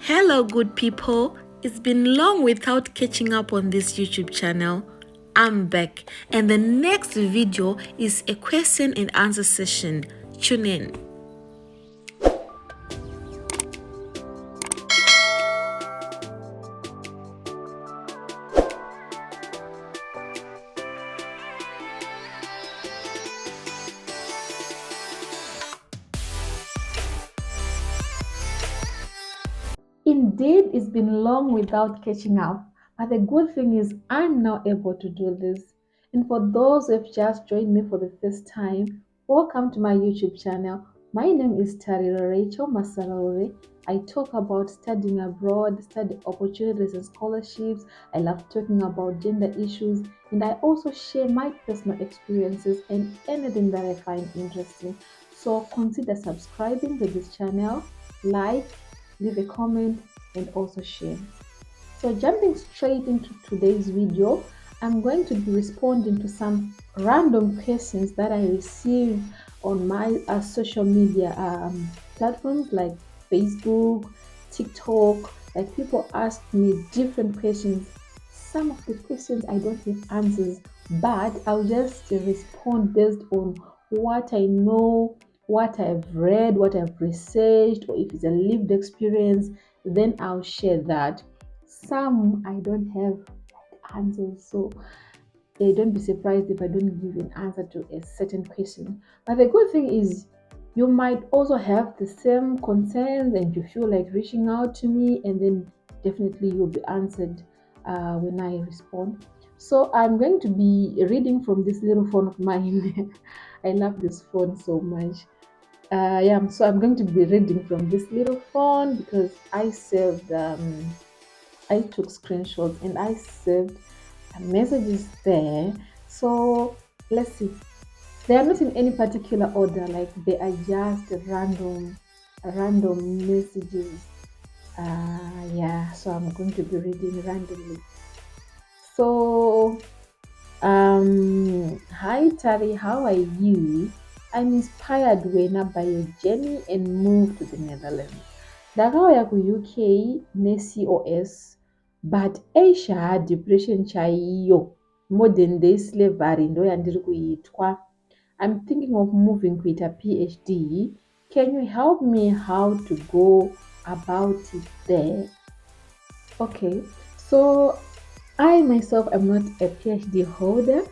Hello, good people. It's been long without catching up on this YouTube channel. I'm back, and the next video is a question and answer session. Tune in. Indeed, it's been long without catching up, but the good thing is I'm now able to do this. And for those who have just joined me for the first time, welcome to my YouTube channel. My name is Tariro Rachel Masaraure. I talk about studying abroad, study opportunities and scholarships. I love talking about gender issues, and I also share my personal experiences and anything that I find interesting. So consider subscribing to this channel, like, leave a comment, and also share. So jumping straight into today's video, I'm going to be responding to some random questions that I received on my social media platforms like Facebook, TikTok. Like, people ask me different questions. Some of the questions I don't have answers, but I'll just respond based on what I know, what I've read, what I've researched, or if it's a lived experience, then I'll share that. Some I don't have answers, so don't be surprised if I don't give an answer to a certain question. But the good thing is, you might also have the same concerns and you feel like reaching out to me, and then definitely you'll be answered when I respond. So I'm going to be reading from this little phone of mine. I love this phone so much. So I'm going to be reading from this little phone because I took screenshots and I saved messages there. So let's see. They are not in any particular order, like they are just random messages. So I'm going to be reading randomly. So hi Tari, how are you? I'm inspired by your journey and moved to the Netherlands. Ndakauya ku-UK ne-COS, but Asia depression chaiyo, modern day slavery ndo yandiri kuitwa. I'm thinking of moving kuita PhD. Can you help me how to go about it there? Okay, so I myself am not a PhD holder,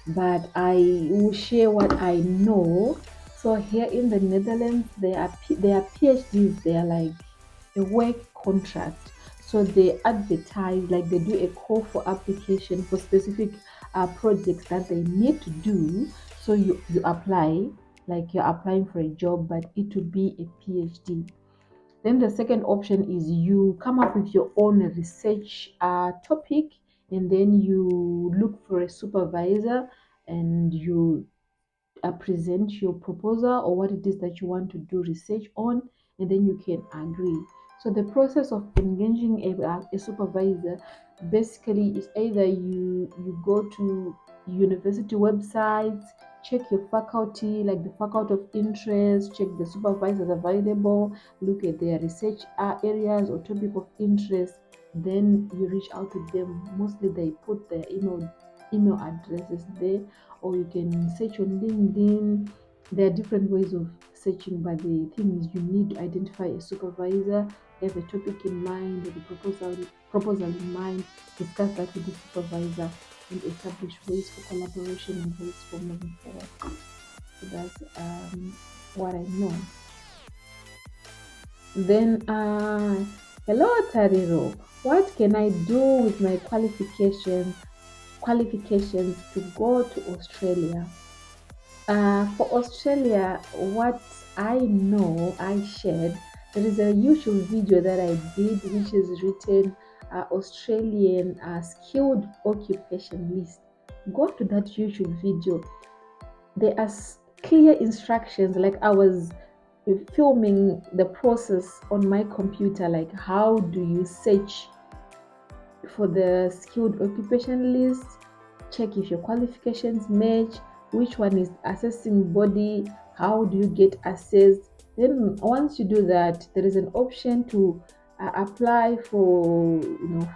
but I will share what I know. So here in the Netherlands, there are PhDs. They are like a work contract. So they advertise, like they do a call for application for specific projects that they need to do. So you apply, like you're applying for a job, but it would be a PhD. Then the second option is you come up with your own research topic, and then you look for a supervisor and you present your proposal or what it is that you want to do research on, and then you can agree. So the process of engaging a supervisor basically is either you go to university websites, check your faculty, like the faculty of interest, check the supervisors available, look at their research areas or topic of interest, then you reach out to them. Mostly they put their email addresses there, or you can search on LinkedIn. There are different ways of searching, but the thing is you need to identify a supervisor, have a topic in mind, or the proposal in mind, discuss that with the supervisor, and establish ways for collaboration and ways for moving forward. So that's what I know. Then, hello Tariro, what can I do with my qualifications to go to Australia? For Australia, what I know, I shared. There is a YouTube video that I did, which is written Australian skilled occupation list. Go to that YouTube video. There are clear instructions. Like, I was filming the process on my computer. Like, how do you search for the skilled occupation list? Check if your qualifications match, which one is assessing body, how do you get assessed. Then once you do that, there is an option to apply for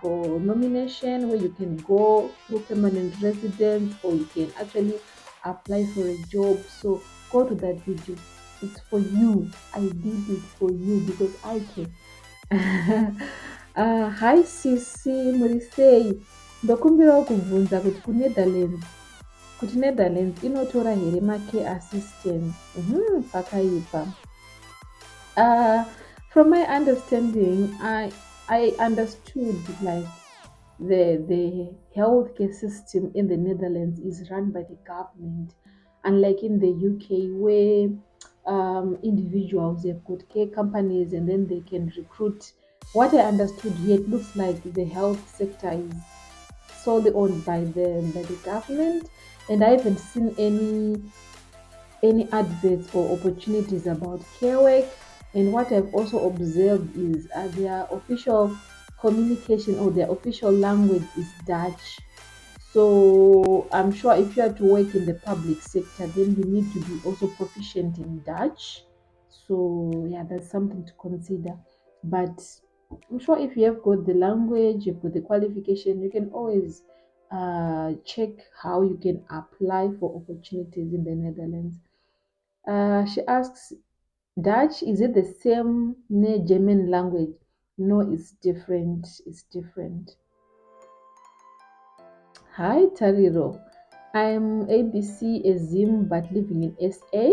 for nomination where you can go through permanent residence, or you can actually apply for a job. So go to that video. It's for you. I did it for you because I can. Hi Sisi, Murisei, ndokumbirawo kubvunza kuti Netherlands inotora here make assistance. Pakaipa. Uh, from my understanding, I understood like the healthcare system in the Netherlands is run by the government, unlike in the UK where individuals they've got care companies and then they can recruit. What I understood here, it looks like the health sector is solely owned by the government, and I haven't seen any adverts or opportunities about care work. And what I've also observed is their official communication or their official language is Dutch. So I'm sure if you are to work in the public sector, then you need to be also proficient in Dutch. So yeah, that's something to consider. But I'm sure if you have got the language, you've got the qualification, you can always check how you can apply for opportunities in the Netherlands. She asks, Dutch, is it the same German language? No, it's different. It's different. Hi, Tariro. I'm ABC Azim but living in SA.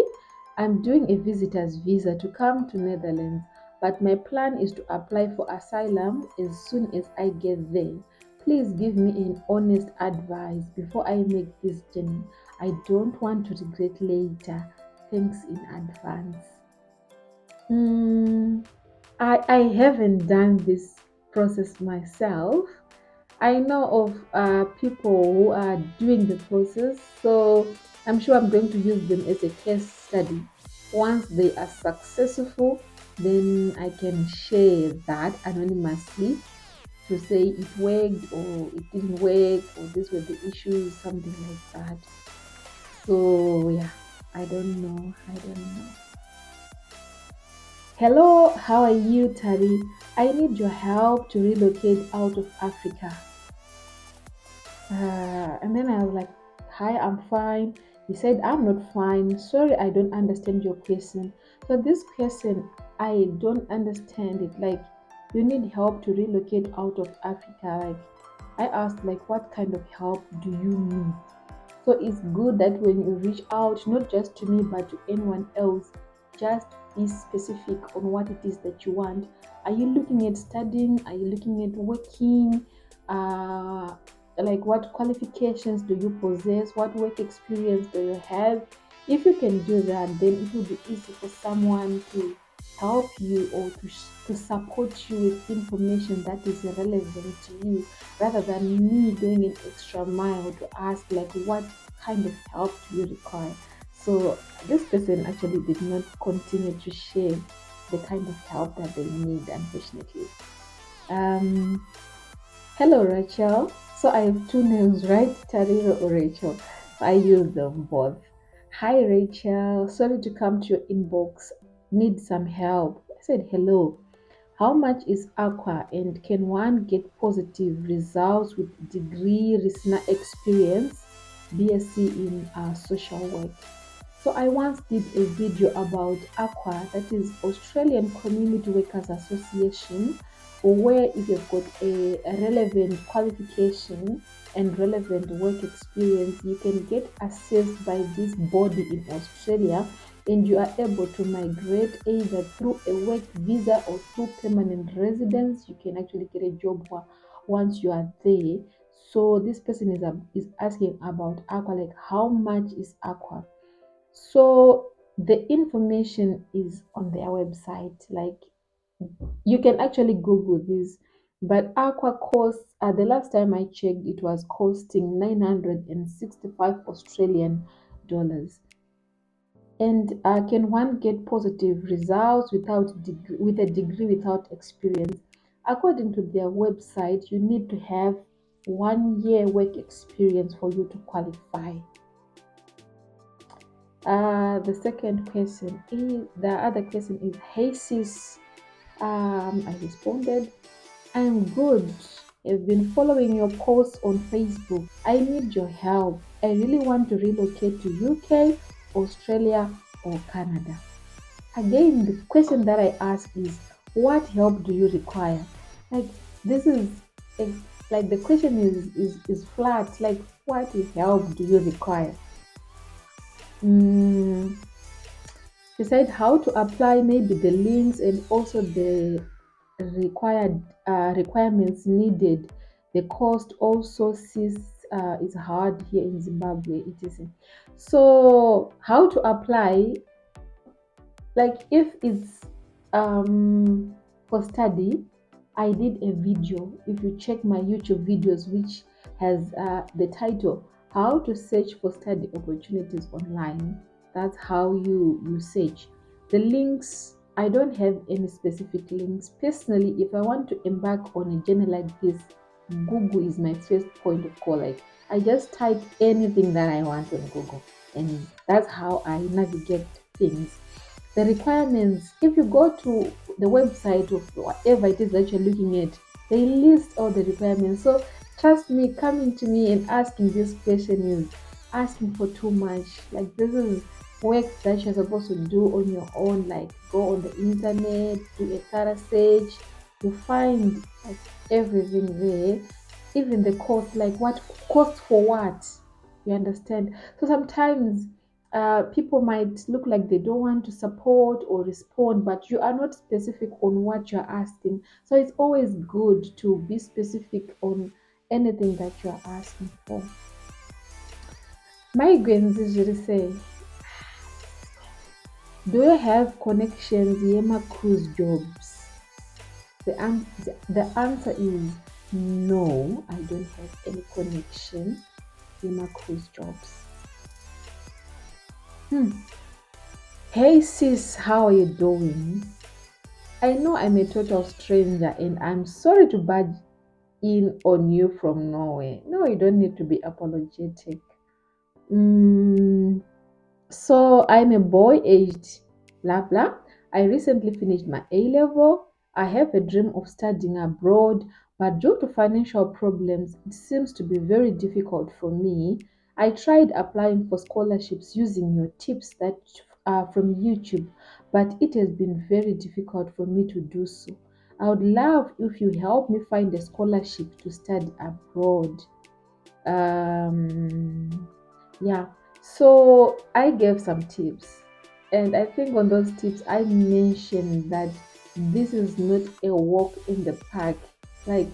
I'm doing a visitor's visa to come to Netherlands, but my plan is to apply for asylum as soon as I get there. Please give me an honest advice before I make this journey. I don't want to regret later. Thanks in advance. Hmm. I haven't done this process myself. I know of people who are doing the process, so I'm sure I'm going to use them as a case study. Once they are successful, then I can share that anonymously to say it worked or it didn't work or these were the issues, something like that. So yeah, I don't know. I don't know. Hello, how are you, Tari? I need your help to relocate out of Africa. And then I was like, Hi, I'm fine. He said, I'm not fine. Sorry, I don't understand your question. So, this question, I don't understand it. Like, you need help to relocate out of Africa. Like, I asked, like, what kind of help do you need? So it's good that when you reach out, not just to me, but to anyone else, just be specific on what it is that you want. Are you looking at studying? Are you looking at working? Uh, like what qualifications do you possess? What work experience do you have? If you can do that, then it will be easy for someone to help you or to support you with information that is relevant to you rather than me going an extra mile to ask like what kind of help do you require. So this person actually did not continue to share the kind of help that they need, unfortunately. um Hello, Rachel. So I have two names, right? Tariro or Rachel. So I use them both. Hi, Rachel. Sorry to come to your inbox. Need some help. I said hello. How much is Aqua, and can one get positive results with degree, listener experience, BSc in social work? So I once did a video about ACWA, that is Australian Community Workers Association, where if you've got a relevant qualification and relevant work experience, you can get assessed by this body in Australia and you are able to migrate either through a work visa or through permanent residence. You can actually get a job once you are there. So this person is asking about aqua, like how much is aqua? So the information is on their website. Like you can actually Google this. But aqua costs, the last time I checked, it was costing 965 Australian dollars. And can one get positive results with a degree without experience? According to their website, you need to have 1 year work experience for you to qualify. The other question is, hey sis, I responded, I'm good. I've been following your posts on Facebook. I need your help. I really want to relocate to UK, Australia, or Canada. Again, the question that I ask is, what help do you require? Like, this is like, the question is flat. Like, what help do you require? Mm, She said how to apply, maybe the links and also the requirements needed. The cost also sees is hard here in Zimbabwe. It is so how to apply. Like if it's for study, I did a video. If you check my YouTube videos, which has the title "How to Search for Study Opportunities Online," that's how you search. The links, I don't have any specific links. Personally, if I want to embark on a journey like this, Google is my first point of call. Like I just type anything that I want on Google, and that's how I navigate things. The requirements, if you go to the website of whatever it is that you're looking at, they list all the requirements. So trust me, coming to me and asking this question is asking for too much. Like this is work that you're supposed to do on your own. Like go on the internet, do a thorough search, you find like everything there, even the cost, like what cost for what, you understand. So sometimes people might look like they don't want to support or respond, but you are not specific on what you're asking. So it's always good to be specific on anything that you're asking for. Migrants usually say, do you have connections, Yema cruise jobs? The answer is no, I don't have any connection, Yema cruise jobs. Hmm. Hey sis, how are you doing? I know I'm a total stranger and I'm sorry to barge in on you from Norway. No, you don't need to be apologetic. Mm, so I'm a boy aged blah blah. I recently finished my A level. I have a dream of studying abroad, but due to financial problems, it seems to be very difficult for me. I tried applying for scholarships using your tips that are from YouTube, but it has been very difficult for me to do so. I would love if you help me find a scholarship to study abroad. um yeah, so I gave some tips, and I think on those tips I mentioned that this is not a walk in the park. Like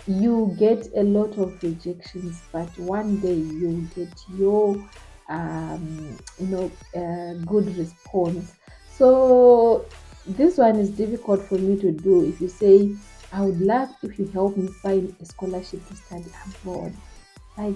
you get a lot of rejections, but one day you get your good response. So this one is difficult for me to do. If you say, I would love if you help me find a scholarship to study abroad, like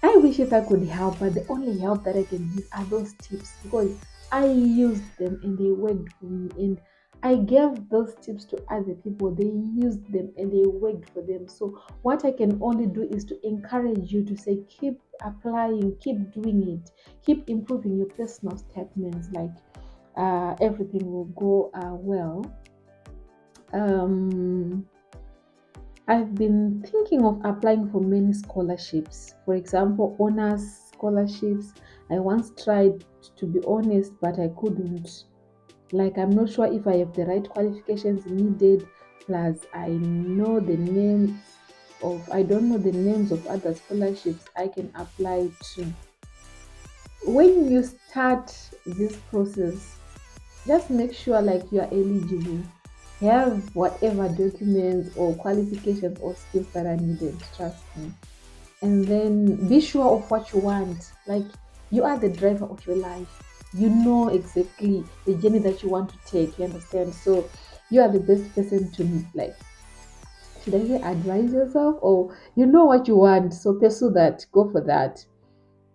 I wish if I could help, but the only help that I can give are those tips because I used them and they worked for me. And I gave those tips to other people, they used them and they worked for them. So, what I can only do is to encourage you to say, keep applying, keep doing it, keep improving your personal statements, like everything will go well. Um, I've been thinking of applying for many scholarships. For example, honors scholarships. I once tried, to be honest, but I couldn't. Like, I'm not sure if I have the right qualifications needed. Plus, I don't know the names of other scholarships I can apply to. When you start this process, just make sure like you are eligible, have whatever documents or qualifications or skills that are needed, trust me, and then be sure of what you want. Like you are the driver of your life, you know exactly the journey that you want to take, you understand. So you are the best person to, like, should I say, advise yourself, or you know what you want, so pursue that, go for that.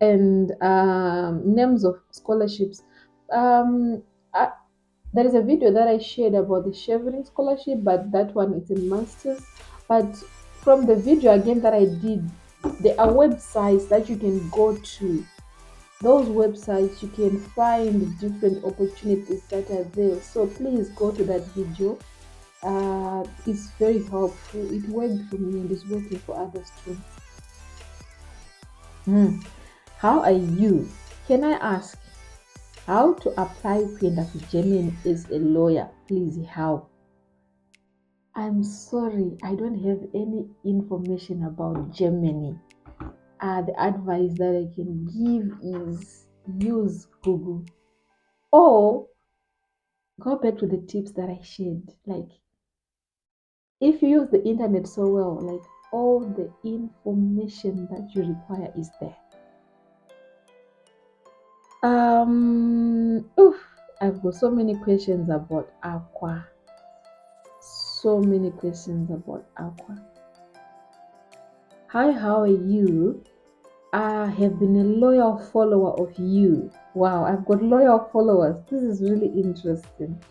And names of scholarships, um I, there is a video that I shared about the Chevron scholarship, but that one is a master's. But from the video again that I did, there are websites that you can go to those websites you can find different opportunities that are there. So please go to that video. It's very helpful. It worked for me and is working for others too. Hmm. How are you? Can I ask how to apply kwenda to Germany as a lawyer? Please help. I'm sorry, I don't have any information about Germany. The advice that I can give is use Google or go back to the tips that I shared. Like, if you use the internet so well, like all the information that you require is there. Oof, I've got so many questions about Aqua. So many questions about Aqua. Hi, how are you? I have been a loyal follower of you. Wow, I've got loyal followers. This is really interesting.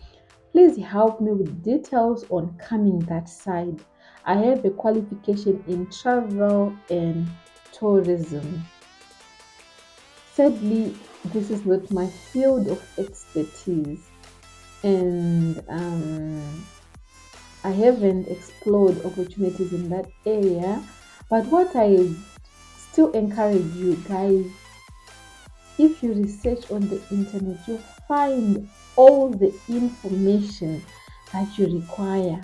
Please help me with details on coming that side. I have a qualification in travel and tourism. Sadly, this is not my field of expertise, and I haven't explored opportunities in that area. But what I still encourage you guys, if you research on the internet, you find all the information that you require.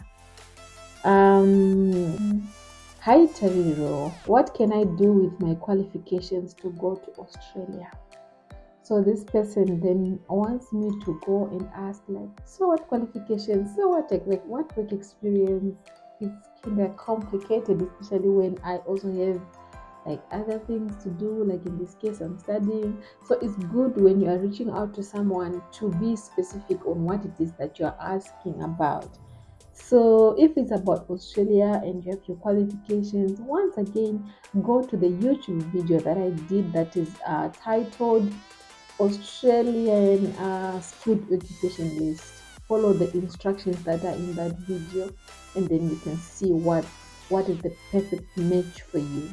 Hi Tariro, what can I do with my qualifications to go to Australia? So this person then wants me to go and ask like, so what qualifications? So what like what work experience? It's kind of complicated, especially when I also have like other things to do. Like in this case, I'm studying. So it's good when you are reaching out to someone to be specific on what it is that you are asking about. So if it's about Australia and you have your qualifications, once again, go to the YouTube video that I did that is titled Australian skilled occupation list. Follow the instructions that are in that video, and then you can see what is the perfect match for you.